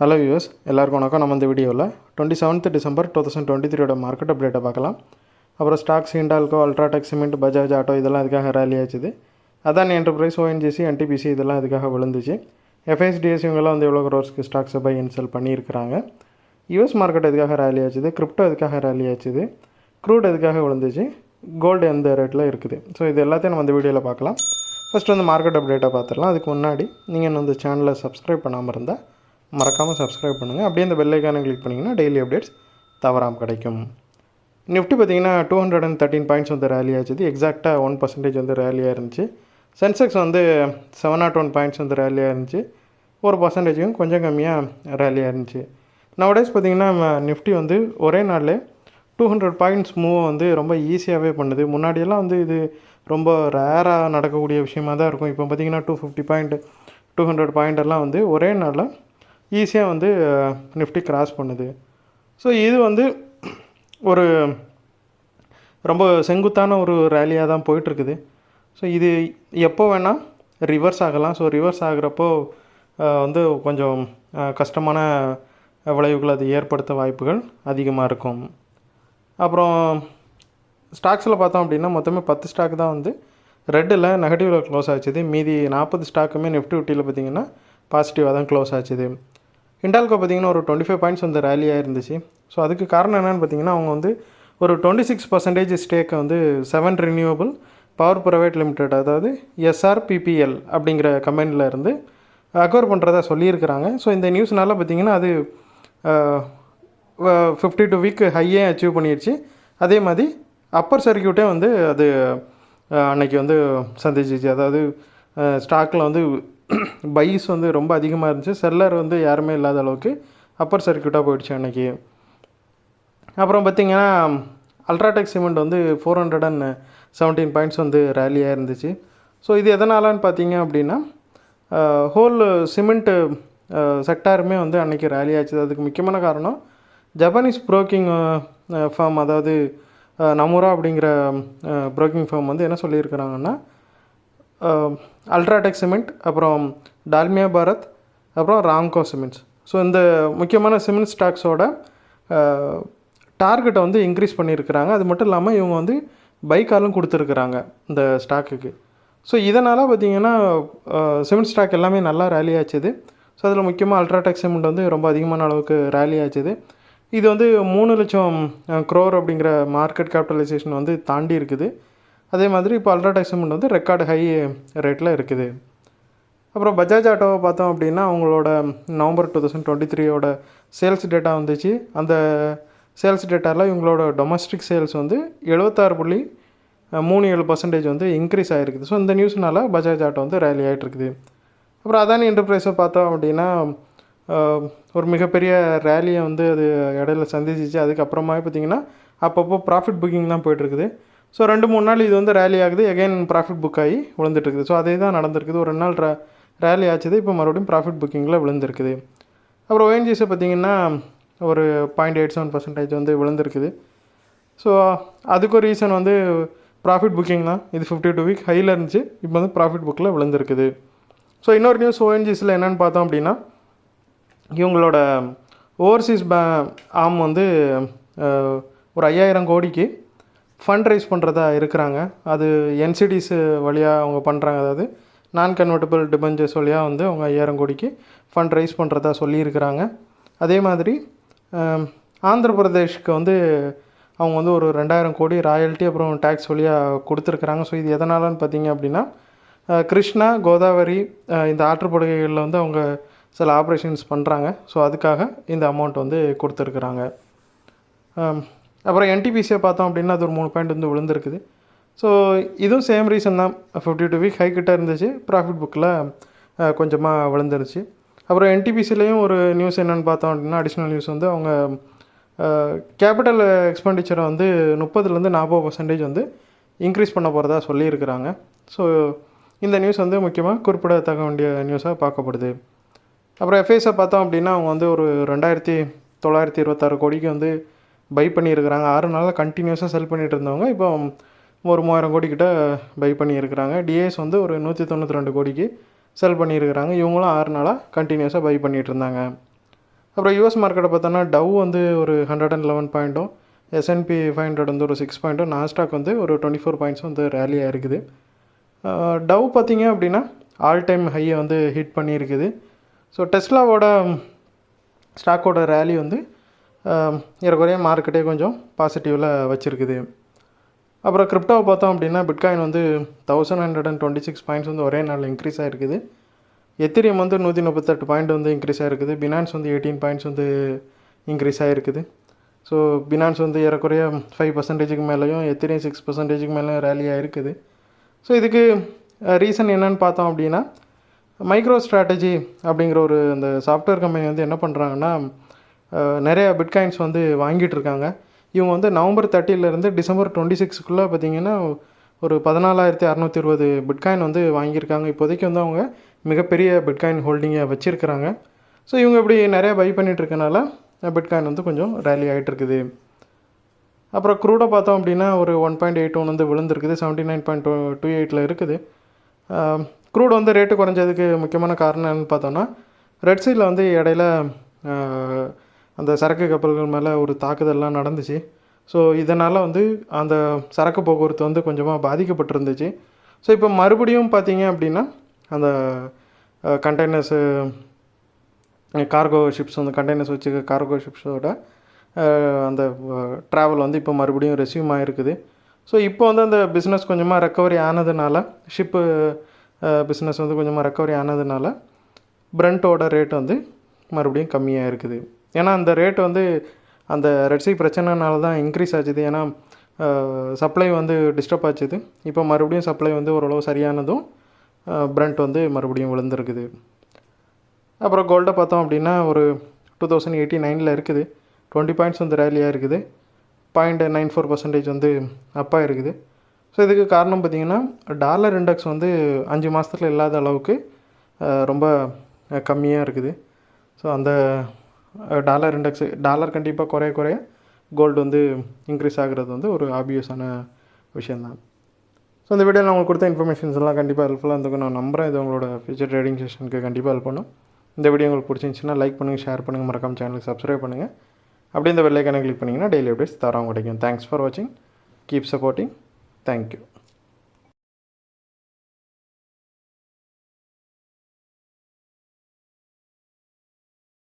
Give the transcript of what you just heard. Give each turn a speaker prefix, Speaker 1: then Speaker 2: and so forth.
Speaker 1: Hello viewers, எல்லாருக்கும் வணக்கம். நம்ம இந்த வீடியோவில் 27th December 2023 மார்க்கெட் அப்டேட்டை பார்க்கலாம். அப்புறம் stocks, Hindalco, UltraTech cement, Bajaj auto இதெல்லாம் இதுக்காக ரேலி ஆச்சுது. அதானி என்டர்பிரைஸ், ஓஎன்ஜிசி, என்டிபிசி இதெல்லாம் இதுக்காக விழுந்துச்சு. எஃப்ஐஎஸ்டிஎஸ் இவங்கெல்லாம் வந்து எவ்வளோ க்ரோர்ஸ்க்கு ஸ்டாக்ஸை பை அண்ட் செல் பண்ணியிருக்கிறாங்க. யூஎஸ் மார்க்கெட் எதுக்காக ரேலி ஆச்சுது, கிரிப்டோ எதுக்காக ரேலி ஆச்சுது, க்ரூட் எதுக்காக விழுந்துச்சு, கோல்டு எந்த ரேட்டில் இருக்குது. ஸோ இது எல்லாத்தையும் நம்ம இந்த வீடியோவில் பார்க்கலாம். ஃபஸ்ட்டு வந்து மார்க்கெட் அப்டேட்டை பார்த்துடலாம். அதுக்கு முன்னாடி நீங்கள் இன்னும் இந்த சேனலை சப்ஸ்கிரைப் பண்ணாமல் இருந்தால் மறக்காமல் சப்ஸ்கிரைப் பண்ணுங்கள். அப்படியே இந்த பெல் ஐக்கானை கிளிக் பண்ணிங்கன்னா டெய்லி அப்டேட்ஸ் தவறாமல் கிடைக்கும். நிஃப்டி பார்த்திங்கன்னா 213 பாயிண்ட்ஸ் வந்து ரேலி ஆச்சுது. எக்ஸாக்டாக 1% வந்து ரேலியாக இருந்துச்சு. சென்செக்ஸ் வந்து 701 பாயிண்ட்ஸ் வந்து ரேலியாக இருந்துச்சு. 1% கொஞ்சம் கம்மியாக ரேலியாக இருந்துச்சு. நவடேஸ் பார்த்திங்கன்னா நிஃப்டி வந்து ஒரே நாளில் 200 பாயிண்ட்ஸ் மூவ் வந்து ரொம்ப ஈஸியாகவே பண்ணுது. முன்னாடியெல்லாம் வந்து இது ரொம்ப ரேராக நடக்கக்கூடிய விஷயமாக தான் இருக்கும். இப்போ பார்த்திங்கன்னா 250 பாயிண்ட் 200 பாயிண்டெல்லாம் வந்து ஒரே நாளில் ஈஸியாக வந்து நிஃப்டி கிராஸ் பண்ணுது. ஸோ இது வந்து ஒரு ரொம்ப செங்குத்தான ஒரு ரேலியாக தான் போயிட்டுருக்குது. ஸோ இது எப்போ வேணால் ரிவர்ஸ் ஆகலாம். ஸோ ரிவர்ஸ் ஆகிறப்போ வந்து கொஞ்சம் கஷ்டமான விளைவுகள் அது ஏற்படுத்த வாய்ப்புகள் அதிகமாக இருக்கும். அப்புறம் ஸ்டாக்ஸில் பார்த்தோம் அப்படின்னா மொத்தமே 10 ஸ்டாக் தான் வந்து ரெட்டில் நெகட்டிவில் க்ளோஸ் ஆச்சுது. மீதி 40 ஸ்டாக்குமே நிஃப்டி ஃபிஃப்டியில் பார்த்திங்கன்னா பாசிட்டிவாக தான் க்ளோஸ் ஆச்சுது. ஹிண்டால்கோ பார்த்திங்கன்னா ஒரு 25 பாயிண்ட்ஸ் வந்து ரேலியாக இருந்துச்சு. ஸோ அதுக்கு காரணம் என்னென்னு பார்த்திங்கன்னா அவங்க வந்து ஒரு 26% ஸ்டேக்கை வந்து 7 ரினியூவபிள் பவர் ப்ரைவேட் லிமிடெட், அதாவது SRPPL அப்படிங்கிற கம்பெனியில் இருந்து அக்வயர் பண்ணுறதா சொல்லியிருக்கிறாங்க. ஸோ இந்த நியூஸ்னால பார்த்திங்கன்னா அது 52 வீக் ஹையே அச்சீவ் பண்ணிடுச்சு. அதே மாதிரி அப்பர் சர்க்கியூட்டே வந்து அது அன்னைக்கு வந்து சந்திச்சிச்சு. அதாவது ஸ்டாக்கில் வந்து பைஸ் வந்து ரொம்ப அதிகமாக இருந்துச்சு. செல்லர் வந்து யாருமே இல்லாத அளவுக்கு அப்பர் சர்க்கியூட்டாக போயிடுச்சு அன்றைக்கி. அப்புறம் பார்த்திங்கன்னா அல்ட்ராடெக் சிமெண்ட் வந்து 417 பாயிண்ட்ஸ் வந்து ரேலியாக இருந்துச்சு. ஸோ இது எதனாலன்னு பார்த்தீங்க அப்படின்னா ஹோல் சிமெண்ட்டு செக்டாருமே வந்து அன்றைக்கி ரேலி ஆச்சு. அதுக்கு முக்கியமான காரணம் ஜப்பானீஸ் ப்ரோக்கிங் ஃபார்ம், அதாவது நமூரா அப்படிங்கிற ப்ரோக்கிங் ஃபார்ம் வந்து என்ன சொல்லியிருக்கிறாங்கன்னா அல்ட்ராடெக் சிமெண்ட், அப்புறம் டால்மியா பாரத், அப்புறம் ராம்கோ சிமெண்ட்ஸ், ஸோ இந்த முக்கியமான சிமெண்ட் ஸ்டாக்ஸோட டார்கெட்டை வந்து இன்க்ரீஸ் பண்ணியிருக்கிறாங்க. அது மட்டும் இல்லாமல் இவங்க வந்து பைக்காலும் கொடுத்துருக்குறாங்க இந்த ஸ்டாக்குக்கு. ஸோ இதனால் பார்த்திங்கன்னா சிமெண்ட் ஸ்டாக் எல்லாமே நல்லா ரேலி ஆச்சுது. ஸோ அதில் முக்கியமாக அல்ட்ராடெக் சிமெண்ட் வந்து ரொம்ப அதிகமான அளவுக்கு ரேலி ஆச்சுது. இது வந்து 3 லட்சம் crore அப்படிங்கிற மார்க்கெட் கேபிட்டலைசேஷன் வந்து தாண்டி இருக்குது. அதே மாதிரி இப்போ அல்ட்ராடெக் சிமெண்ட் வந்து ரெக்கார்டு ஹை ரேட்டில் இருக்குது. அப்புறம் பஜாஜ் ஆட்டோவை பார்த்தோம் அப்படின்னா அவங்களோட நவம்பர் 2023 சேல்ஸ் டேட்டா வந்துச்சு. அந்த சேல்ஸ் டேட்டாவில் இவங்களோட டொமஸ்டிக் சேல்ஸ் வந்து 76.37% வந்து இன்க்ரீஸ் ஆகிருக்குது. ஸோ இந்த நியூஸ்னால் பஜாஜ் ஆட்டோ வந்து ரேலி ஆகிட்டுருக்குது. அப்புறம் அதானி என்டர்பிரைஸை பார்த்தோம் அப்படின்னா ஒரு மிகப்பெரிய ரேலியை வந்து அது இடையில சந்திச்சிச்சு. அதுக்கப்புறமாவே பார்த்திங்கன்னா அப்பப்போ ப்ராஃபிட் புக்கிங் தான் போய்ட்டுருக்குது. ஸோ 2-3 நாள் இது வந்து ரேலி ஆகுது, எகைன் ப்ராஃபிட் புக் ஆகி விழுந்துட்டுருக்குது. ஸோ அதே தான் நடந்திருக்குது. ஒரு 2 நாள் ரேலி ஆச்சுது, இப்போ மறுபடியும் ப்ராஃபிட் புக்கிங்கில் விழுந்திருக்குது. அப்புறம் ஓஎன்ஜிசி பார்த்திங்கன்னா ஒரு 0.87% வந்து விழுந்திருக்குது. ஸோ அதுக்கு ஒரு ரீசன் வந்து ப்ராஃபிட் புக்கிங் தான். இது 52 வீக் ஹையில் இருந்துச்சு, இப்போ வந்து ப்ராஃபிட் புக்கில் விழுந்திருக்குது. ஸோ இன்னொரு நியூஸ் ஓஎன்ஜிசியில் என்னென்னு பார்த்தோம் அப்படின்னா இவங்களோட ஓவர்சீஸ் ஆம் வந்து ஒரு 5000 கோடிக்கு ஃபண்ட் ரைஸ் பண்ணுறதா இருக்கிறாங்க. அது என்சிடிஸ் வழியாக அவங்க பண்ணுறாங்க. அதாவது நான் கன்வெர்ட்டபிள் டிபெஞ்சர்ஸ் வழியாக வந்து அவங்க 5000 கோடிக்கு ஃபண்ட் ரைஸ் பண்ணுறதா சொல்லியிருக்கிறாங்க. அதே மாதிரி ஆந்திர பிரதேஷ்க்கு வந்து அவங்க வந்து ஒரு 2000 கோடி ராயல்ட்டி அப்புறம் டேக்ஸ் வழியாக கொடுத்துருக்குறாங்க. ஸோ இது எதனாலன்னு பார்த்தீங்க அப்படின்னா கிருஷ்ணா, கோதாவரி இந்த ஆற்றுப்படுகைகளில் வந்து அவங்க சில ஆப்ரேஷன்ஸ் பண்ணுறாங்க. ஸோ அதுக்காக இந்த அமௌண்ட் வந்து கொடுத்துருக்குறாங்க. அப்புறம் என்டிபிசியை பார்த்தோம் அப்படின்னா அது ஒரு 3 பாயிண்ட் வந்து விழுந்திருக்குது. ஸோ இதுவும் சேம் ரீசன் தான். 52 வீக் ஹை கிட்ட இருந்துச்சு, ப்ராஃபிட் புக்கில் கொஞ்சமாக விழுந்துருச்சு. அப்புறம் என்டிபிசிலையும் ஒரு நியூஸ் என்னென்னு பார்த்தோம் அப்படின்னா அடிஷ்னல் நியூஸ் வந்து அவங்க கேபிட்டல் எக்ஸ்பெண்டிச்சரை வந்து 30-40% வந்து இன்க்ரீஸ் பண்ண போகிறதா சொல்லியிருக்கிறாங்க. ஸோ இந்த நியூஸ் வந்து முக்கியமாக குறிப்பிடத்தக்க வேண்டிய நியூஸாக பார்க்கப்படுது. அப்புறம் எஃப்ஐஎஸை பார்த்தோம் அப்படின்னா அவங்க வந்து ஒரு 2926 கோடிக்கு வந்து பை பண்ணியிருக்கிறாங்க. 6 நாளில் கண்டினியூஸாக செல் பண்ணிகிட்டு இருந்தவங்க இப்போ ஒரு 3000 கோடிக்கிட்ட பை பண்ணியிருக்கிறாங்க. டிஏஎஸ் வந்து ஒரு 192 கோடிக்கு செல் பண்ணியிருக்கிறாங்க. இவங்களும் 6 நாளாக கண்டினியூஸாக பை பண்ணிகிட்டு இருந்தாங்க. அப்புறம் யூஎஸ் மார்க்கெட்டை பார்த்தோன்னா டவ் வந்து ஒரு 111 பாயிண்ட்டும், S&P 500 வந்து ஒரு 6 பாயிண்ட்டும், நாஸ்டாக் வந்து ஒரு 24 பாயிண்ட்ஸும் வந்து ரேலியாக இருக்குது. டவ் பார்த்திங்க அப்படின்னா ஆல் டைம் ஹையை வந்து ஹிட் பண்ணியிருக்குது. ஸோ டெஸ்லாவோட ஸ்டாக்கோட ரேலி வந்து ஏறக்குறைய மார்க்கெட்டே கொஞ்சம் பாசிட்டிவில் வச்சுருக்குது. அப்புறம் கிரிப்டோவை பார்த்தோம் அப்படின்னா பிட்காயின் வந்து 1126 பாயிண்ட்ஸ் வந்து ஒரே நாளில் இன்க்ரீஸ் ஆகிருக்குது. எத்திரியம் வந்து 138 பாயிண்ட் வந்து இன்க்ரீஸ் ஆகிருக்குது. பினான்ஸ் வந்து 18 பாயிண்ட்ஸ் வந்து இன்க்ரீஸ் ஆகிருக்குது. ஸோ பினான்ஸ் வந்து ஏறக்குறைய 5% மேலேயும், எத்திரியம் 6% மேலேயும் ரேலி ஆகிருக்குது. ஸோ இதுக்கு ரீசன் என்னன்னு பார்த்தோம் அப்படின்னா மைக்ரோ ஸ்ட்ராட்டஜி அப்படிங்கிற ஒரு அந்த சாஃப்ட்வேர் கம்பெனி வந்து என்ன பண்ணுறாங்கன்னா நிறைய பிட்காயின்ஸ் வந்து வாங்கிட்டு இருக்காங்க. இவங்க வந்து நவம்பர் 30லேருந்து டிசம்பர் 26க்குள்ளே பார்த்திங்கன்னா ஒரு 14,620 பிட்காயின் வந்து வாங்கியிருக்காங்க. இப்போதைக்கு வந்து அவங்க மிகப்பெரிய பிட்காயின் ஹோல்டிங்கை வச்சுருக்கிறாங்க. ஸோ இவங்க இப்படி நிறையா பை பண்ணிகிட்ருக்கனால பிட்காயின் வந்து கொஞ்சம் ரேலி ஆகிட்டுருக்குது. அப்புறம் க்ரூடை பார்த்தோம் அப்படின்னா ஒரு 1.81 வந்து விழுந்திருக்குது, 79.28 இருக்குது. க்ரூட் வந்து ரேட்டு குறைஞ்சதுக்கு முக்கியமான காரணம் என்னன்னு பார்த்தோன்னா ரெட் சீயில் வந்து இடையில அந்த சரக்கு கப்பல்கள் மேலே ஒரு தாக்குதல்லாம் நடந்துச்சு. ஸோ இதனால் வந்து அந்த சரக்கு போக்குவரத்து வந்து கொஞ்சமாக பாதிக்கப்பட்டிருந்துச்சு. ஸோ இப்போ மறுபடியும் பார்த்தீங்க அப்படின்னா அந்த கண்டெய்னர்ஸு கார்கோ ஷிப்ஸ் வந்து கண்டெய்னர்ஸ் வச்சுக்க கார்கோ ஷிப்ஸோட அந்த ட்ராவல் வந்து இப்போ மறுபடியும் ரெஸ்யூம் ஆகிருக்குது. ஸோ இப்போ வந்து அந்த பிஸ்னஸ் கொஞ்சமாக ரெக்கவரி ஆனதுனால, ஷிப்பு பிஸ்னஸ் வந்து கொஞ்சமாக ரெக்கவரி ஆனதுனால பிரண்ட்டோட ரேட் வந்து மறுபடியும் கம்மியாக இருக்குது. ஏன்னா அந்த ரேட் வந்து அந்த ரெட்சி பிரச்சனைனால தான் இன்க்ரீஸ் ஆச்சுது. ஏன்னா சப்ளை வந்து டிஸ்டர்ப் ஆச்சுது. இப்போ மறுபடியும் சப்ளை வந்து ஓரளவு சரியானதும் பிரண்ட் வந்து மறுபடியும் விழுந்துருக்குது. அப்புறம் கோல்டை பார்த்தோம் அப்படின்னா ஒரு 2089 இருக்குது. 20 பாயிண்ட்ஸ் வந்து ரேலியாக இருக்குது. 0.94% வந்து அப்பாக இருக்குது. ஸோ இதுக்கு காரணம் பார்த்திங்கன்னா டாலர் இண்டெக்ஸ் வந்து 5 மாதத்தில் இல்லாத அளவுக்கு ரொம்ப கம்மியாக இருக்குது. ஸோ அந்த டாலர் இண்டெக்ஸு டாலர் கண்டிப்பாக குறைய கோல்டு வந்து இன்க்ரீஸ் ஆகிறது வந்து ஒரு ஆப்வியஸான விஷயந்தான். ஸோ இந்த வீடியோவில் நான் உங்களுக்கு கொடுத்த இன்ஃபர்மேஷன்ஸ் எல்லாம் கண்டிப்பாக ஹெல்ப்ஃபுல்லாக இருந்துக்கும் நான் நம்புகிறேன். இது உங்களோட ஃபியூச்சர் ட்ரேடிங் செஷனுக்கு கண்டிப்பாக ஹெல்ப் பண்ணும். இந்த வீடியோ உங்களுக்கு பிடிச்சிருந்துச்சுன்னா லைக் பண்ணுங்கள், ஷேர் பண்ணுங்கள், மறக்காம சேனலுக்கு சப்ஸ்கிரைப் பண்ணுங்கள். அப்படியே இந்த பெல் ஐக்கானை கிளிக் பண்ணிங்கன்னா டெய்லி அப்டேட்ஸ் தரோம் கிடைக்கும். தேங்க்ஸ் ஃபார் வாட்சிங். Keep supporting. தேங்க்யூ.